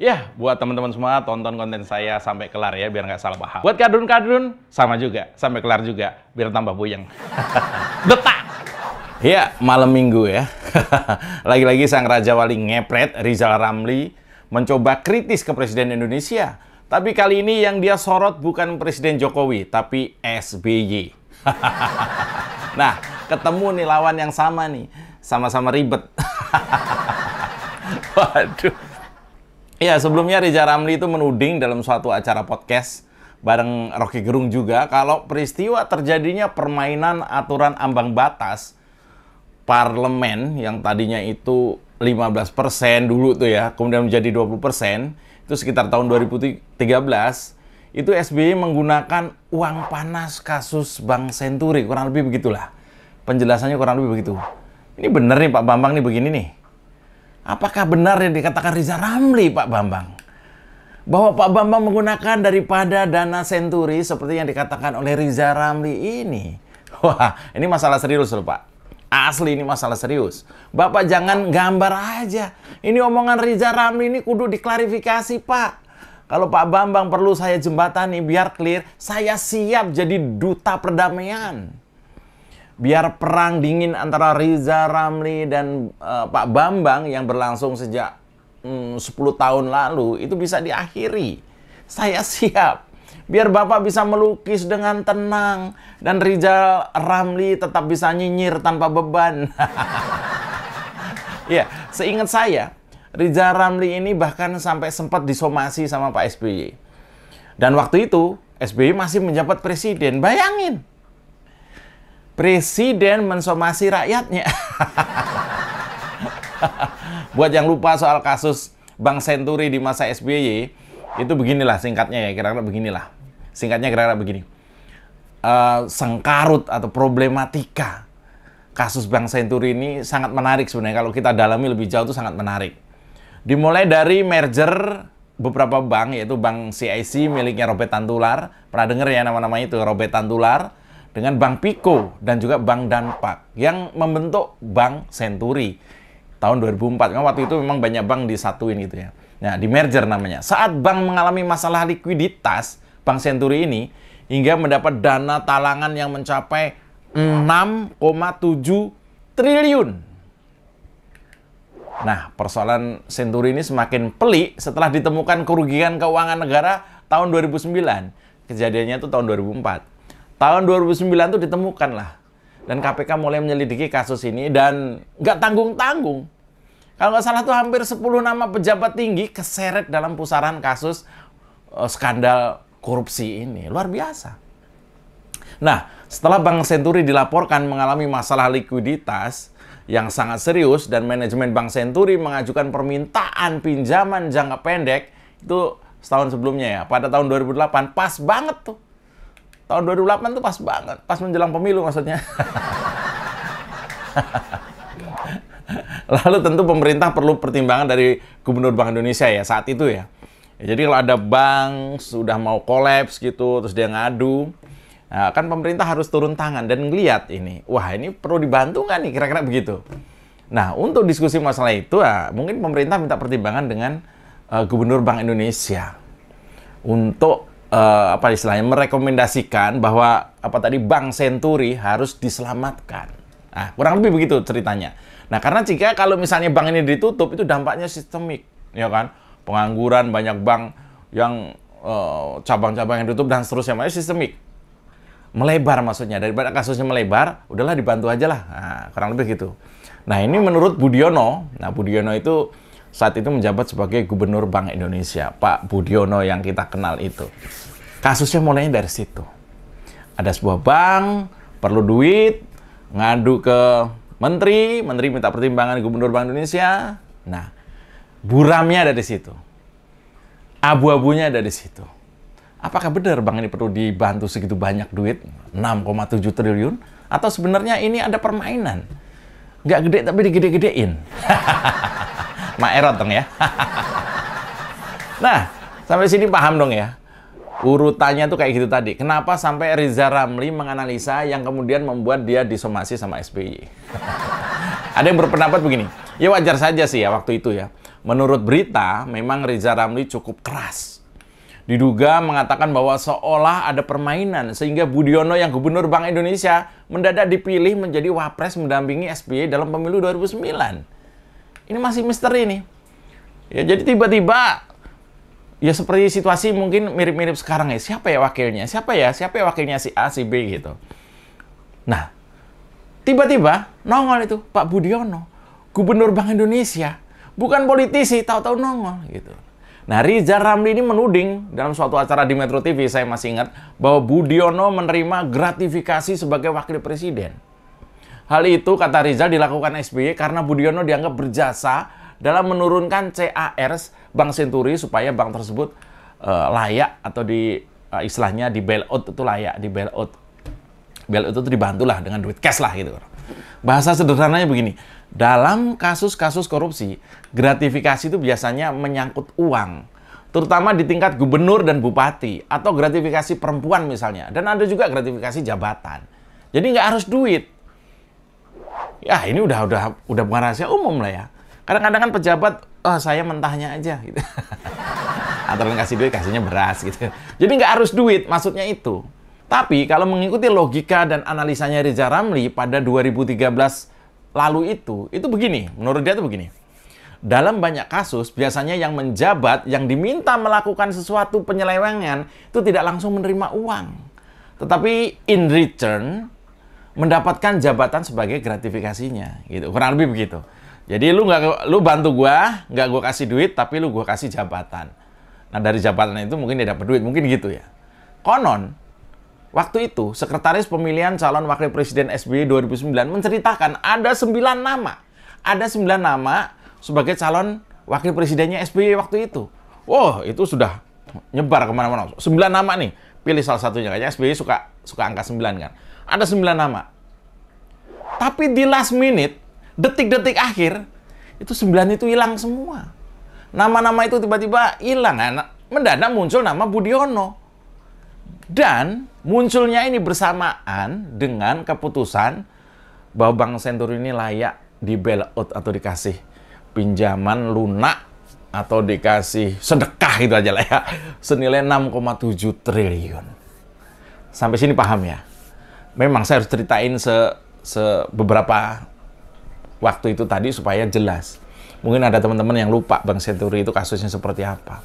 Ya, buat teman-teman semua, tonton konten saya sampai kelar ya, biar nggak salah paham. Buat kadrun-kadrun, sama juga, sampai kelar juga, biar tambah puyeng. Detak! Ya, malam minggu ya. Lagi-lagi sang Raja Wali ngepret, Rizal Ramli, mencoba kritis ke Presiden Indonesia. Tapi kali ini yang dia sorot bukan Presiden Jokowi, tapi SBY. Nah, ketemu nih lawan yang sama nih. Sama-sama ribet. Waduh. Ya, sebelumnya Rizal Ramli itu menuding dalam suatu acara podcast bareng Rocky Gerung juga kalau peristiwa terjadinya permainan aturan ambang batas parlemen yang tadinya itu 15% dulu tuh ya, kemudian menjadi 20%, itu sekitar tahun 2013, itu SBY menggunakan uang panas kasus Bank Senturi, kurang lebih begitulah. Penjelasannya kurang lebih begitu. Ini bener nih Pak Bambang nih begini nih. Apakah benar yang dikatakan Rizal Ramli, Pak Bambang? Bahwa Pak Bambang menggunakan daripada dana Senturi seperti yang dikatakan oleh Rizal Ramli ini. Wah, ini masalah serius loh, Pak. Asli ini masalah serius. Bapak jangan gambar aja. Ini omongan Rizal Ramli ini kudu diklarifikasi, Pak. Kalau Pak Bambang perlu saya jembatani biar clear, saya siap jadi duta perdamaian. Biar perang dingin antara Rizal Ramli dan Pak Bambang yang berlangsung sejak 10 tahun lalu itu bisa diakhiri. Saya siap. Biar Bapak bisa melukis dengan tenang dan Rizal Ramli tetap bisa nyinyir tanpa beban. Ya, seingat saya, Rizal Ramli ini bahkan sampai sempat disomasi sama Pak SBY. Dan waktu itu SBY masih menjabat presiden. Bayangin. Presiden mensomasi rakyatnya. Buat yang lupa soal kasus Bank Senturi di masa SBY, itu beginilah singkatnya ya, kira-kira beginilah. Singkatnya kira-kira begini. Sengkarut atau problematika kasus Bank Senturi ini sangat menarik sebenarnya. Kalau kita dalami lebih jauh itu sangat menarik. Dimulai dari merger beberapa bank, yaitu Bank CIC miliknya Robert Tantular. Pernah dengar ya nama-nama itu, Robert Tantular. Dengan Bank Piko dan juga Bank Danpak yang membentuk Bank Senturi tahun 2004. Karena waktu itu memang banyak bank disatuin gitu ya. Nah, di merger namanya. Saat bank mengalami masalah likuiditas, Bank Senturi ini hingga mendapat dana talangan yang mencapai 6,7 triliun. Nah, persoalan Senturi ini semakin pelik setelah ditemukan kerugian keuangan negara tahun 2009. Kejadiannya itu tahun 2004. Tahun 2009 itu ditemukan lah. Dan KPK mulai menyelidiki kasus ini dan nggak tanggung-tanggung. Kalau nggak salah tuh hampir 10 nama pejabat tinggi keseret dalam pusaran kasus skandal korupsi ini. Luar biasa. Nah, setelah Bank Senturi dilaporkan mengalami masalah likuiditas yang sangat serius dan manajemen Bank Senturi mengajukan permintaan pinjaman jangka pendek, itu setahun sebelumnya ya, pada tahun 2008, pas banget tuh. Tahun 2008 tuh pas banget, pas menjelang pemilu maksudnya. Lalu tentu pemerintah perlu pertimbangan dari Gubernur Bank Indonesia ya saat itu ya. Jadi kalau ada bank sudah mau kolaps gitu, terus dia ngadu, nah, kan pemerintah harus turun tangan dan ngeliat ini. Wah, ini perlu dibantu nggak nih, kira-kira begitu. Nah, untuk diskusi masalah itu, mungkin pemerintah minta pertimbangan dengan Gubernur Bank Indonesia untuk apa istilahnya, merekomendasikan bahwa Bank Senturi harus diselamatkan. Nah, kurang lebih begitu ceritanya. Nah, karena jika kalau misalnya bank ini ditutup, itu dampaknya sistemik, ya kan? Pengangguran, banyak bank yang cabang-cabang yang ditutup dan seterusnya, makanya sistemik. Melebar maksudnya, daripada kasusnya melebar, udahlah dibantu aja lah. Nah, kurang lebih gitu. Nah, ini menurut Budiono. Nah, Budiono itu saat itu menjabat sebagai Gubernur Bank Indonesia, Pak Budiono yang kita kenal itu. Kasusnya mulainya dari situ. Ada sebuah bank, perlu duit, ngadu ke menteri minta pertimbangan Gubernur Bank Indonesia. Nah, buramnya ada di situ. Abu-abunya ada di situ. Apakah benar bank ini perlu dibantu segitu banyak duit, 6,7 triliun? Atau sebenarnya ini ada permainan? Nggak gede tapi digede-gedein. Maerot dong ya. Nah, sampai sini paham dong ya. Urutannya tuh kayak gitu tadi. Kenapa sampai Rizal Ramli menganalisa yang kemudian membuat dia disomasi sama SBY? Ada yang berpendapat begini. Ya wajar saja sih ya waktu itu ya. Menurut berita, memang Riza Ramli cukup keras. Diduga mengatakan bahwa seolah ada permainan sehingga Budiono yang Gubernur Bank Indonesia mendadak dipilih menjadi wapres mendampingi SBY dalam pemilu 2009. Ini masih misteri nih. Ya, jadi tiba-tiba ya seperti situasi mungkin mirip-mirip sekarang ya. Siapa ya wakilnya? Siapa ya wakilnya si A, si B gitu. Nah, tiba-tiba nongol itu Pak Budiono, Gubernur Bank Indonesia. Bukan politisi, tahu-tahu nongol gitu. Nah, Riza Ramli ini menuding dalam suatu acara di Metro TV, saya masih ingat, bahwa Budiono menerima gratifikasi sebagai wakil presiden. Hal itu, kata Riza, dilakukan SBY karena Budiono dianggap berjasa dalam menurunkan CAR Bank Senturi supaya bank tersebut layak atau istilahnya di bailout itu layak, di bailout. Bailout itu dibantulah dengan duit cash lah gitu. Bahasa sederhananya begini, dalam kasus-kasus korupsi, gratifikasi itu biasanya menyangkut uang, terutama di tingkat gubernur dan bupati, atau gratifikasi perempuan misalnya, dan ada juga gratifikasi jabatan. Jadi nggak harus duit. Ya ini udah bukan rahasia umum lah ya. Kadang-kadang kan pejabat, saya mentahnya aja gitu. Atau kasih duit, kasihnya beras gitu. Jadi nggak harus duit, maksudnya itu. Tapi kalau mengikuti logika dan analisanya Riza Ramli pada 2013 lalu itu begini, menurut dia itu begini. Dalam banyak kasus, biasanya yang menjabat, yang diminta melakukan sesuatu penyelewengan, itu tidak langsung menerima uang. Tetapi in return, mendapatkan jabatan sebagai gratifikasinya. Gitu. Kurang lebih begitu. Jadi lu bantu gua, nggak gua kasih duit, tapi lu gua kasih jabatan. Nah dari jabatan itu mungkin dia dapat duit, mungkin gitu ya. Konon, waktu itu, Sekretaris Pemilihan Calon Wakil Presiden SBY 2009 menceritakan ada 9 nama. Ada 9 nama sebagai calon Wakil Presidennya SBY waktu itu. Wow, itu sudah nyebar kemana-mana. 9 nama nih, pilih salah satunya. Kayaknya SBY suka angka 9 kan. Ada 9 nama. Tapi di last minute, detik-detik akhir, itu 9 itu hilang semua. Nama-nama itu tiba-tiba hilang. Mendadak muncul nama Budiono. Dan munculnya ini bersamaan dengan keputusan bahwa Bank Senturi ini layak di bailout atau dikasih pinjaman lunak atau dikasih sedekah gitu aja lah ya. Senilai 6,7 triliun. Sampai sini paham ya? Memang saya harus ceritain beberapa waktu itu tadi supaya jelas. Mungkin ada teman-teman yang lupa Bank Senturi itu kasusnya seperti apa.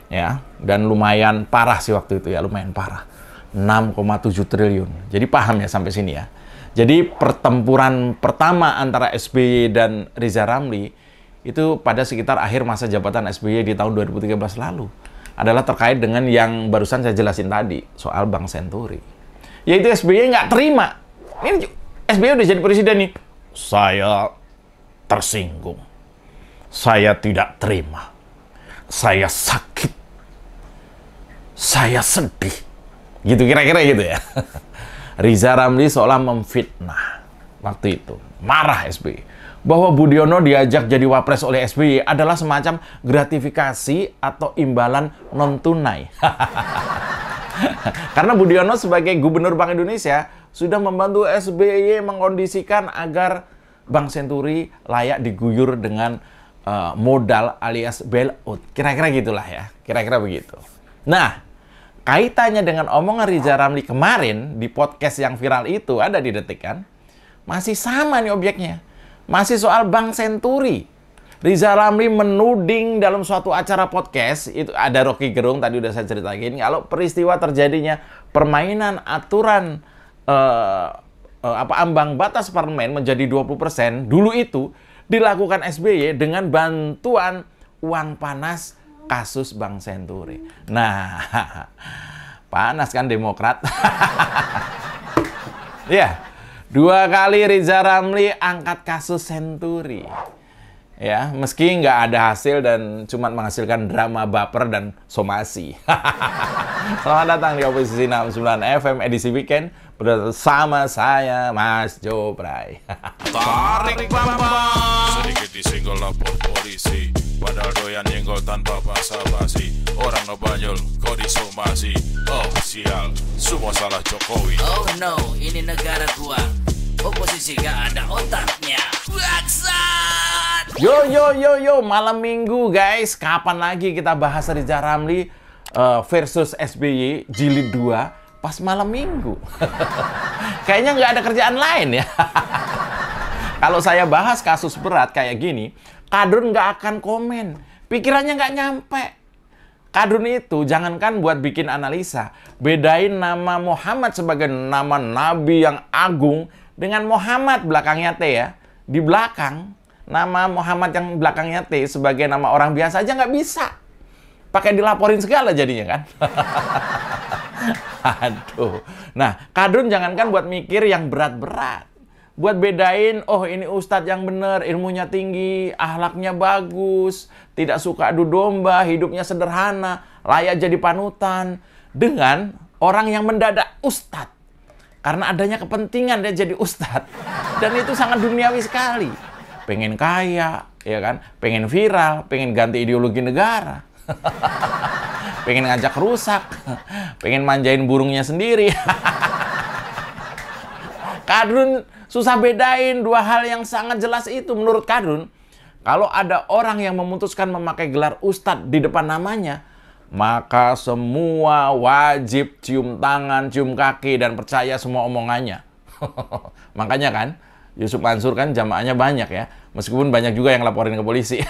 Ya, dan lumayan parah sih waktu itu ya, lumayan parah. 6,7 triliun. Jadi paham ya sampai sini ya. Jadi pertempuran pertama antara SBY dan Riza Ramli itu pada sekitar akhir masa jabatan SBY di tahun 2013 lalu adalah terkait dengan yang barusan saya jelasin tadi soal Bank Senturi. Yaitu SBY nggak terima. Ini SBY udah jadi presiden nih. Saya tersinggung. Saya tidak terima. Saya sakit. Saya sedih. Gitu kira-kira gitu ya. Riza Ramli seolah memfitnah waktu itu. Marah SBY. Bahwa Budiono diajak jadi wapres oleh SBY adalah semacam gratifikasi atau imbalan non-tunai. Karena Budiono sebagai Gubernur Bank Indonesia sudah membantu SBY mengkondisikan agar Bank Senturi layak diguyur dengan modal alias bailout. Kira-kira gitulah ya. Kira-kira begitu. Nah, kaitannya dengan omongan Riza Ramli kemarin di podcast yang viral itu ada di Detik kan? Masih sama nih objeknya. Masih soal Bank Senturi. Riza Ramli menuding dalam suatu acara podcast, itu ada Rocky Gerung tadi udah saya ceritain, kalau peristiwa terjadinya permainan aturan ambang batas parlemen menjadi 20% dulu itu dilakukan SBY dengan bantuan uang panas kasus Bank Senturi. Nah, panas kan Demokrat? Ya, 2 kali Riza Ramli angkat kasus Senturi. Ya, meski nggak ada hasil dan cuma menghasilkan drama baper dan somasi. Selamat datang di Oposisi 69 FM edisi weekend bersama saya Mas Jopray. Tarik bambang sedikit disenggol lapor polisi, padahal doyan nyenggol tanpa basa-basi. Orang ngebanyol kok disomasi. Oh sial, semua salah Jokowi. Oh no, ini negara gua. Oposisi gak ada otaknya. Bangsat! Yo, malam minggu guys. Kapan lagi kita bahas Riza Ramli versus SBY jilid 2 pas malam minggu? Kayaknya nggak ada kerjaan lain ya. Kalau saya bahas kasus berat kayak gini, Kadrun nggak akan komen. Pikirannya nggak nyampe. Kadrun itu jangankan buat bikin analisa, bedain nama Muhammad sebagai nama Nabi yang agung dengan Muhammad belakangnya T ya. Di belakang, nama Muhammad yang belakangnya T sebagai nama orang biasa aja nggak bisa. Pakai dilaporin segala jadinya kan. Aduh. Nah, Kadrun jangankan buat mikir yang berat-berat. Buat bedain, oh ini ustadz yang bener, ilmunya tinggi, akhlaknya bagus, tidak suka adu domba, hidupnya sederhana, layak jadi panutan. Dengan orang yang mendadak ustadz. Karena adanya kepentingan dia jadi ustadz. Dan itu sangat duniawi sekali. Pengen kaya, ya kan? Pengen viral, pengen ganti ideologi negara. Pengen ngajak rusak. Pengen manjain burungnya sendiri. Kadrun susah bedain dua hal yang sangat jelas itu. Menurut Kadrun, kalau ada orang yang memutuskan memakai gelar ustadz di depan namanya, maka semua wajib cium tangan, cium kaki, dan percaya semua omongannya. Makanya kan, Yusuf Mansur kan jamaahnya banyak ya. Meskipun banyak juga yang laporin ke polisi.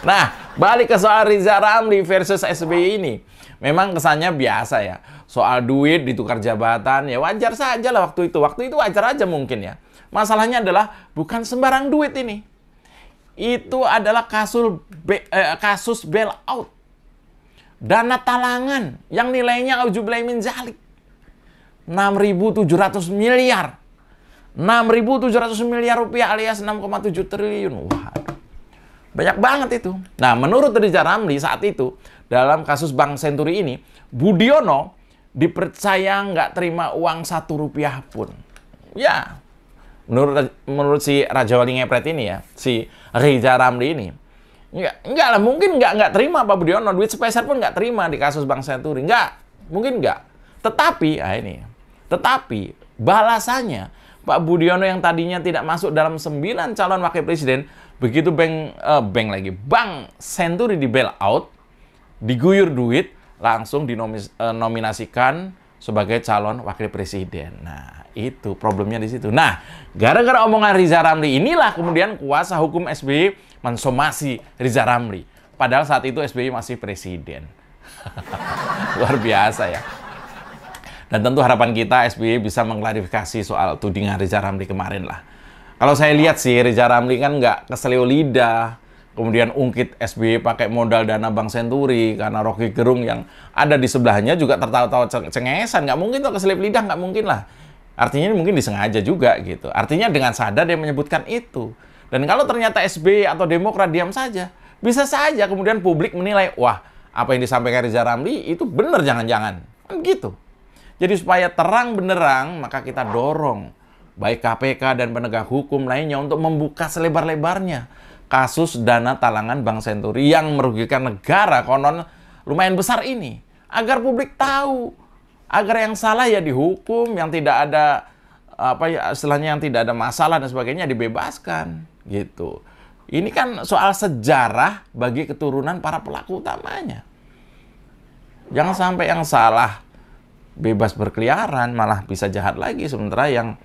Nah, balik ke soal Riza Ramli versus SBY ini. Memang kesannya biasa ya. Soal duit ditukar jabatan, ya wajar saja lah waktu itu. Waktu itu wajar aja mungkin ya. Masalahnya adalah bukan sembarang duit ini. Itu adalah kasus bailout. Dana talangan yang nilainya auzubillahi min dzalik. 6.700 miliar. 6.700 miliar rupiah alias 6,7 triliun. Wah, banyak banget itu. Nah, menurut Riza Ramli saat itu, dalam kasus Bank Senturi ini, Budiono dipercaya nggak terima uang 1 rupiah pun. Ya, menurut si Raja Wali Ngepret ini ya, si Riza Ramli ini, enggak lah, mungkin nggak terima Pak Budiono, duit sepeser pun nggak terima di kasus Bank Senturi. Mungkin nggak. Tetapi balasannya, Pak Budiono yang tadinya tidak masuk dalam 9 calon wakil presiden, begitu Bank Senturi di bailout, diguyur duit, langsung dinominasikan sebagai calon wakil presiden. Nah, itu problemnya di situ. Nah, gara-gara omongan Riza Ramli inilah kemudian kuasa hukum SBY mensomasi Riza Ramli. Padahal saat itu SBY masih presiden. Luar biasa ya. Dan tentu harapan kita SBY bisa mengklarifikasi soal tudingan Riza Ramli kemarin lah. Kalau saya lihat sih, Riza Ramli kan nggak keselio lidah. Kemudian ungkit SBY pakai modal dana Bank Senturi karena Rocky Gerung yang ada di sebelahnya juga tertawa-tawa cengesan. Nggak mungkin tuh keselip lidah, nggak mungkin lah. Artinya mungkin disengaja juga gitu. Artinya dengan sadar dia menyebutkan itu. Dan kalau ternyata SBY atau Demokrat diam saja, bisa saja kemudian publik menilai, wah, apa yang disampaikan Riza Ramli itu benar jangan-jangan. Kan gitu. Jadi supaya terang benderang, maka kita dorong baik KPK dan penegak hukum lainnya untuk membuka selebar-lebarnya kasus dana talangan Bank Senturi yang merugikan negara konon lumayan besar ini. Agar publik tahu. Agar yang salah ya dihukum, yang tidak ada istilahnya yang tidak ada masalah dan sebagainya dibebaskan gitu. Ini kan soal sejarah bagi keturunan para pelaku utamanya. Jangan sampai yang salah bebas berkeliaran malah bisa jahat lagi, sementara yang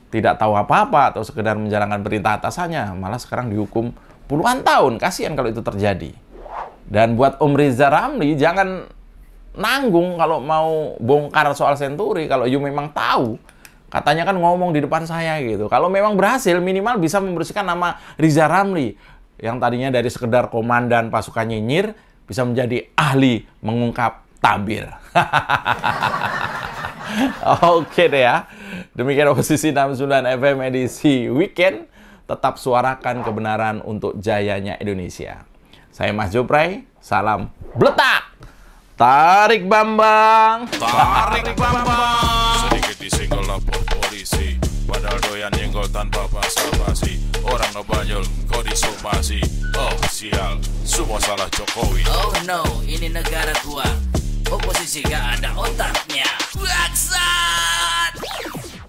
tidak tahu apa-apa atau sekedar menjalankan perintah atasannya malah sekarang dihukum puluhan tahun. Kasihan kalau itu terjadi. Dan buat Om Riza Ramli, jangan nanggung kalau mau bongkar soal Senturi. Kalau you memang tahu, katanya kan ngomong di depan saya gitu. Kalau memang berhasil, minimal bisa membersihkan nama Riza Ramli yang tadinya dari sekedar komandan pasukan nyinyir bisa menjadi ahli mengungkap tabir. Oke deh ya. Demikian Oposisi 69 FM edisi weekend. Tetap suarakan kebenaran untuk jayanya Indonesia. Saya Mas Jopray, salam bletak. Tarik Bambang. Tarik Bambang. Sedikit disenggol lapor polisi. Padahal doyan nyenggol tanpa basa-basi. Orang ngebanyol kau disomasi. Oh sial, semua salah Jokowi. Oh no, ini negara gua. Oposisi gak ada otaknya. Bangsat!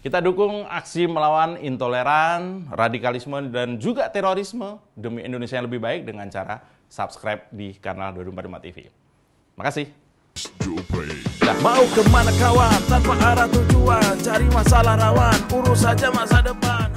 Kita dukung aksi melawan intoleran, radikalisme, dan juga terorisme demi Indonesia yang lebih baik dengan cara subscribe di kanal 24/5 TV. Makasih. Mau kemana kawan tanpa arah tujuan, cari masalah rawan, urus saja masa depan.